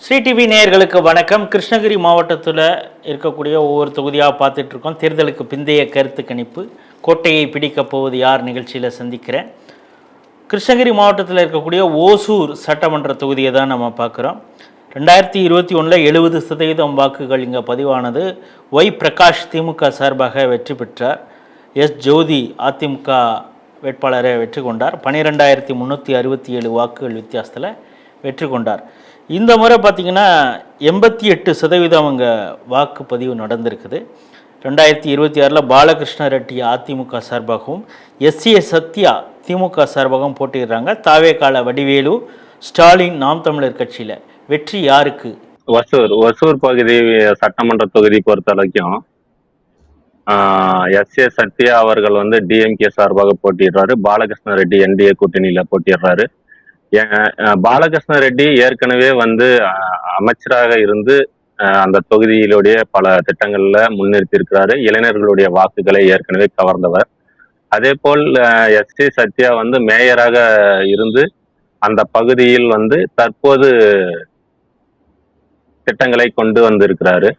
Sri TV நேயர்களுக்கு வணக்கம். கிருஷ்ணகிரி மாவட்டத்தில் இருக்கக்கூடிய ஒவ்வொரு தொகுதியாக பார்த்துட்ருக்கோம். தேர்தலுக்கு பிந்தைய கருத்து கணிப்பு, கோட்டையை பிடிக்கப் போவது யார் நிகழ்ச்சியில் சந்திக்கிறேன். கிருஷ்ணகிரி மாவட்டத்தில் இருக்கக்கூடிய ஓசூர் சட்டமன்ற தொகுதியை தான் நம்ம பார்க்குறோம். 2021 70% வாக்குகள் இங்கே பதிவானது. ஒய் பிரகாஷ் திமுக சார்பாக வெற்றி பெற்றார். எஸ் ஜோதி அதிமுக வேட்பாளரை வெற்றி கொண்டார். 12,367 வாக்குகள் வித்தியாசத்தில் வெற்றி கொண்டார். இந்த முறை பார்த்திங்கன்னா 88% அங்கே வாக்குப்பதிவு நடந்திருக்குது. 2026 பாலகிருஷ்ண ரெட்டி அதிமுக சார்பாகவும் எஸ்ஏ சத்யா திமுக சார்பாகவும் போட்டிடுறாங்க. தாவேகால வடிவேலு, ஸ்டாலின் நாம் தமிழர் கட்சியில். வெற்றி யாருக்கு? ஒசூர் பகுதி சட்டமன்ற தொகுதி பொறுத்த வரைக்கும் எஸ்ஏ சத்யா அவர்கள் டிஎம்கே சார்பாக போட்டிடுறாரு. பாலகிருஷ்ண ரெட்டி என்டிஏ கூட்டணியில போட்டிடுறாரு. பாலகிருஷ்ண ரெட்டி ஏற்கனவே அமைச்சராக இருந்து அந்த தொகுதியிலுடைய பல திட்டங்கள்ல முன்னிறுத்தி இருக்கிறாரு. இளைஞர்களுடைய வாக்குகளை ஏற்கனவே கவர்ந்தவர். அதே போல் எஸ்ஏ சத்யா மேயராக இருந்து அந்த பகுதியில் தற்போது திட்டங்களை கொண்டு வந்திருக்கிறாரு.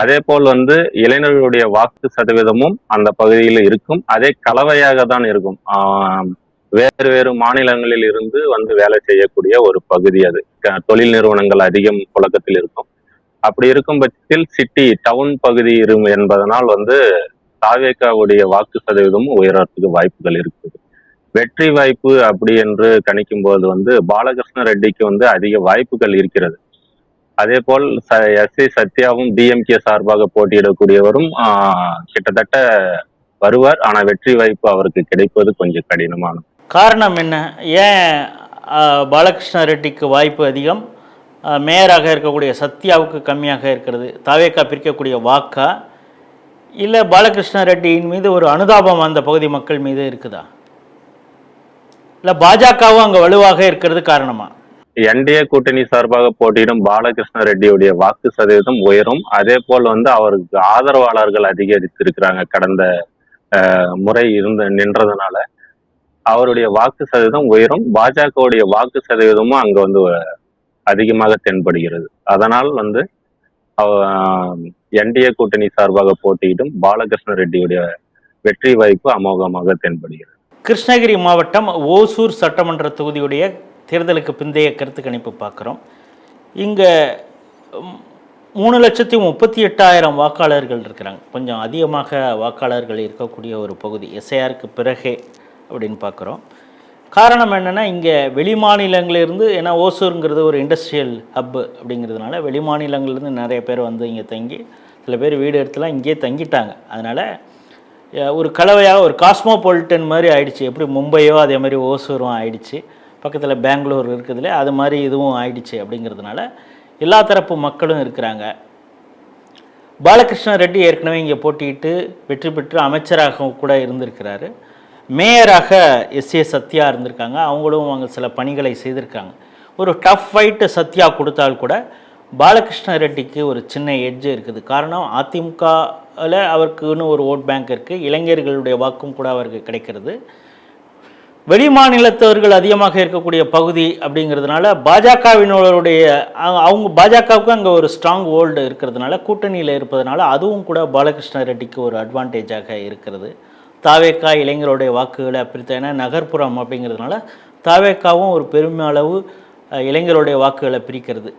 அதே போல் இளைஞர்களுடைய வாக்கு சதவீதமும் அந்த பகுதியில் இருக்கும். அதே கலவையாக தான் இருக்கும். வேறு வேறு மாநிலங்களில் இருந்து வேலை செய்யக்கூடிய ஒரு பகுதி. அது தொழில் நிறுவனங்கள் அதிகம் புழக்கத்தில் இருக்கும். அப்படி இருக்கும் பட்சத்தில் சிட்டி டவுன் பகுதி என்பதனால் தாவேகாவுடைய வாக்கு சதவீதமும் உயரத்துக்கு வாய்ப்புகள் இருக்குது. வெற்றி வாய்ப்பு அப்படி என்று கணிக்கும் போது பாலகிருஷ்ண ரெட்டிக்கு அதிக வாய்ப்புகள் இருக்கிறது. அதே போல் எஸ்ஏ சத்யாவும் டிஎம்கே சார்பாக போட்டியிடக்கூடியவரும் கிட்டத்தட்ட வருவார். ஆனா வெற்றி வாய்ப்பு அவருக்கு கிடைப்பது கொஞ்சம் கடினமானது. காரணம் என்ன? ஏன் பாலகிருஷ்ண ரெட்டிக்கு வாய்ப்பு அதிகம், மேயராக இருக்கக்கூடிய சத்யாவுக்கு கம்மியாக இருக்கிறது? தாவேகா பிரிக்கக்கூடிய வாக்கா, இல்லை பாலகிருஷ்ண ரெட்டியின் மீது ஒரு அனுதாபம் அந்த பகுதி மக்கள் மீது இருக்குதா, இல்லை பாஜகவும் அங்கே வலுவாக இருக்கிறது காரணமா? என்டிஏ கூட்டணி சார்பாக போட்டியிடும் பாலகிருஷ்ண ரெட்டியுடைய வாக்கு சதவீதம் உயரும். அதே போல் அவருக்கு ஆதரவாளர்கள் அதிகரித்திருக்கிறாங்க. கடந்த முறை நின்றதுனால அவருடைய வாக்கு சதவீதம் உயரும். பாஜகவுடைய வாக்கு சதவீதமும் அங்க அதிகமாக தென்படுகிறது. அதனால் என்டிஏ கூட்டணி சார்பாக போட்டியிடும் பாலகிருஷ்ண ரெட்டியுடைய வெற்றி வாய்ப்பு அமோகமாக தென்படுகிறது. கிருஷ்ணகிரி மாவட்டம் ஓசூர் சட்டமன்ற தொகுதியுடைய தேர்தலுக்கு பிந்தைய கருத்து கணிப்பு பார்க்குறோம். இங்கே 3,38,000 வாக்காளர்கள் இருக்கிறாங்க. கொஞ்சம் அதிகமாக வாக்காளர்கள் இருக்கக்கூடிய ஒரு பகுதி எஸ்ஐஆருக்கு பிறகே அப்படின்னு பார்க்குறோம். காரணம் என்னென்னா, இங்கே வெளி மாநிலங்களிலிருந்து, ஏன்னா ஓசூருங்கிறது ஒரு இண்டஸ்ட்ரியல் ஹப்பு அப்படிங்கிறதுனால வெளி மாநிலங்கள்லேருந்து நிறைய பேர் இங்கே தங்கி, சில பேர் வீடு எடுத்துலாம் இங்கேயே தங்கிட்டாங்க. அதனால் ஒரு கலவையாக ஒரு காஸ்மோபாலிட்டன் மாதிரி ஆயிடுச்சு. எப்படி மும்பையோ அதே மாதிரி ஓசூரும் ஆயிடுச்சு. பக்கத்தில் பெங்களூர் இருக்குதுல, அது மாதிரி இதுவும் ஆயிடுச்சு. அப்படிங்கிறதுனால எல்லா தரப்பு மக்களும் இருக்கிறாங்க. பாலகிருஷ்ண ரெட்டி ஏற்கனவே இங்கே போட்டியிட்டு வெற்றி பெற்று அமைச்சராக கூட இருந்திருக்கிறாரு. மேயராக எஸ்ஏ சத்யா இருந்திருக்காங்க. அவங்களும் அவங்க சில பணிகளை செய்திருக்காங்க. ஒரு டஃப் ஃபைட்டு சத்யா கொடுத்தால் கூட பாலகிருஷ்ண ரெட்டிக்கு ஒரு சின்ன எட்ஜ் இருக்குது. காரணம், அதிமுகவில் அவருக்குன்னு ஒரு ஓட் பேங்க் இருக்குது. இளைஞர்களுடைய வாக்கும் கூட அவருக்கு கிடைக்கிறது. வெளி மாநிலத்தவர்கள் அதிகமாக இருக்கக்கூடிய பகுதி அப்படிங்கிறதுனால பாஜகவினருடைய பாஜகவுக்கு அங்கே ஒரு ஸ்ட்ராங் ஹோல்டு இருக்கிறதுனால, கூட்டணியில் இருப்பதனால அதுவும் கூட பாலகிருஷ்ண ரெட்டிக்கு ஒரு அட்வான்டேஜாக இருக்கிறது. தாவேகா இளைஞருடைய வாக்குகளை பிரித்தன நகர்ப்புறம் அப்படிங்கிறதுனால தாவேகாவும் ஒரு பெருமளவு இளைஞருடைய வாக்குகளை பிரிக்கிறது.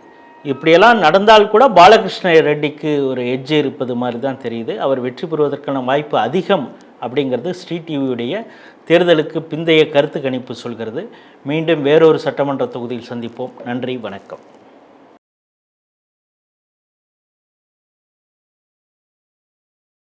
இப்படியெல்லாம் நடந்தால் கூட பாலகிருஷ்ண ரெட்டிக்கு ஒரு எட்ஜ் இருப்பது மாதிரி தான் தெரியுது. அவர் வெற்றி பெறுவதற்கான வாய்ப்பு அதிகம் அப்படிங்கிறது ஸ்ரீ டிவியுடைய தேர்தலுக்கு பிந்தைய கருத்து கணிப்பு சொல்கிறது. மீண்டும் வேறொரு சட்டமன்ற தொகுதியில் சந்திப்போம். நன்றி, வணக்கம்.